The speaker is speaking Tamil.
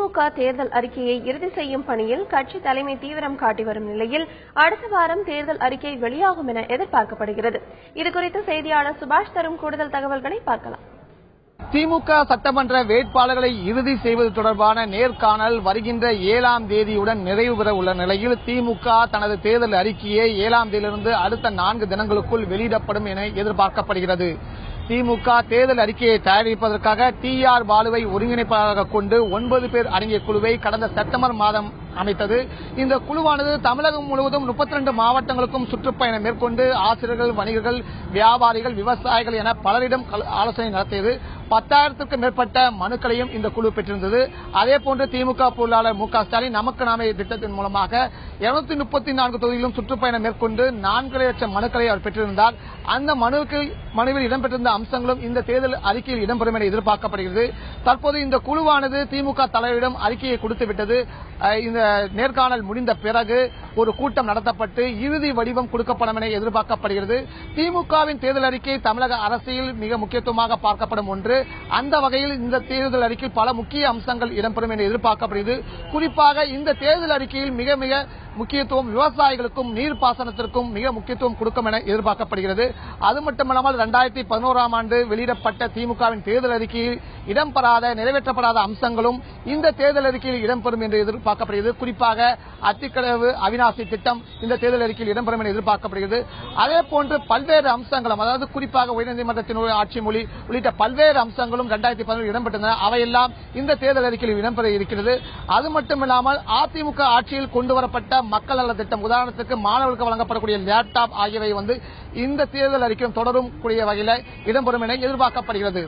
திமுக தேர்தல் அறிக்கையை இறுதி செய்யும் பணியில் கட்சி தலைமை தீவிரம் காட்டி வரும் நிலையில் அடுத்த வாரம் தேர்தல் அறிக்கை வெளியாகும் என எதிர்பார்க்கப்படுகிறது. இதுகுறித்து செய்தியாளர் சுபாஷ் தரும் கூடுதல் தகவல்களை பார்க்கலாம். திமுக சட்டமன்ற வேட்பாளர்களை இறுதி செய்வது தொடர்பான நேர்காணல் வருகின்ற 7ஆம் தேதியுடன் நிறைவு பெற உள்ள நிலையில் திமுக தனது தேர்தல் அறிக்கையை 7ஆம் தேதியிலிருந்து அடுத்த 4 தினங்களுக்குள் வெளியிடப்படும் என எதிர்பார்க்கப்படுகிறது. திமுக தேர்தல் அறிக்கையை தயாரிப்பதற்காக TR பாலுவை ஒருங்கிணைப்பாளராக கொண்டு 9 பேர் அடங்கிய குழுவை கடந்த செப்டம்பர் மாதம் அமைத்தது. இந்த குழுவானது தமிழகம் முழுவதும் 32 மாவட்டங்களுக்கும் சுற்றுப்பயணம் மேற்கொண்டு ஆசிரியர்கள், வணிகர்கள், வியாபாரிகள், விவசாயிகள் என பலரிடம் ஆலோசனை நடத்தியது. 10,000க்கும் மேற்பட்ட மனுக்களையும் இந்த குழு பெற்றிருந்தது. அதேபோன்று திமுக பொருளாளர் மு க ஸ்டாலின் நமக்கு நாமே திட்டத்தின் மூலமாக 234 தொகுதிகளிலும் சுற்றுப்பயணம் மேற்கொண்டு 4 லட்சம் மனுக்களை அவர் பெற்றிருந்தார். அந்த மனுவில் இடம்பெற்றிருந்த அம்சங்களும் இந்த தேர்தல் அறிக்கையில் இடம்பெறும் என எதிர்பார்க்கப்படுகிறது. தற்போது இந்த குழுவானது திமுக தலைவரிடம் அறிக்கையை கொடுத்துவிட்டது. இந்த நேர்காணல் முடிந்த பிறகு ஒரு கூட்டம் நடத்தப்பட்டு இறுதி வடிவம் கொடுக்கப்படும் என எதிர்பார்க்கப்படுகிறது. திமுகவின் தேர்தல் அறிக்கை தமிழக அரசியல் மிக முக்கியத்துவமாக பார்க்கப்படும் ஒன்று. அந்த வகையில் இந்த தேர்தல் அறிக்கையில் பல முக்கிய அம்சங்கள் இடம்பெறும் என எதிர்பார்க்கப்படுகிறது. குறிப்பாக இந்த தேர்தல் அறிக்கையில் மிக மிக முக்கியத்துவம் விவசாயிகளுக்கும் நீர்ப்பாசனத்திற்கும் மிக முக்கியத்துவம் கொடுக்கும் என எதிர்பார்க்கப்படுகிறது. அது மட்டுமல்லாமல் 2011ஆம் ஆண்டு வெளியிடப்பட்ட திமுகவின் தேர்தல் அறிக்கையில் இடம்பெறாத நிறைவேற்றப்படாத அம்சங்களும் இந்த தேர்தல் அறிக்கையில் இடம்பெறும் என்று எதிர்பார்க்கப்படுகிறது. குறிப்பாக அத்திக்கடவு அவிநாசி திட்டம் இந்த தேர்தல் அறிக்கையில் இடம்பெறும் என எதிர்பார்க்கப்படுகிறது. அதேபோன்று பல்வேறு அம்சங்களும், அதாவது குறிப்பாக உயர்நீதிமன்றத்தின் ஆட்சி மொழி உள்ளிட்ட பல்வேறு அம்சங்களும் 2011 இடம்பெற்றன. அவையெல்லாம் இந்த தேர்தல் அறிக்கையில் இடம்பெற இருக்கிறது. அது மட்டுமில்லாமல் அதிமுக ஆட்சியில் கொண்டுவரப்பட்ட மக்கள் நல திட்டம், உதாரணத்துக்கு மாணவர்களுக்கு வழங்கப்படக்கூடிய லேப்டாப் ஆகியவை இந்த தேர்தல் அறிக்கையும் தொடரும் கூடிய வகையில் இடம்பெறும் என எதிர்பார்க்கப்படுகிறது.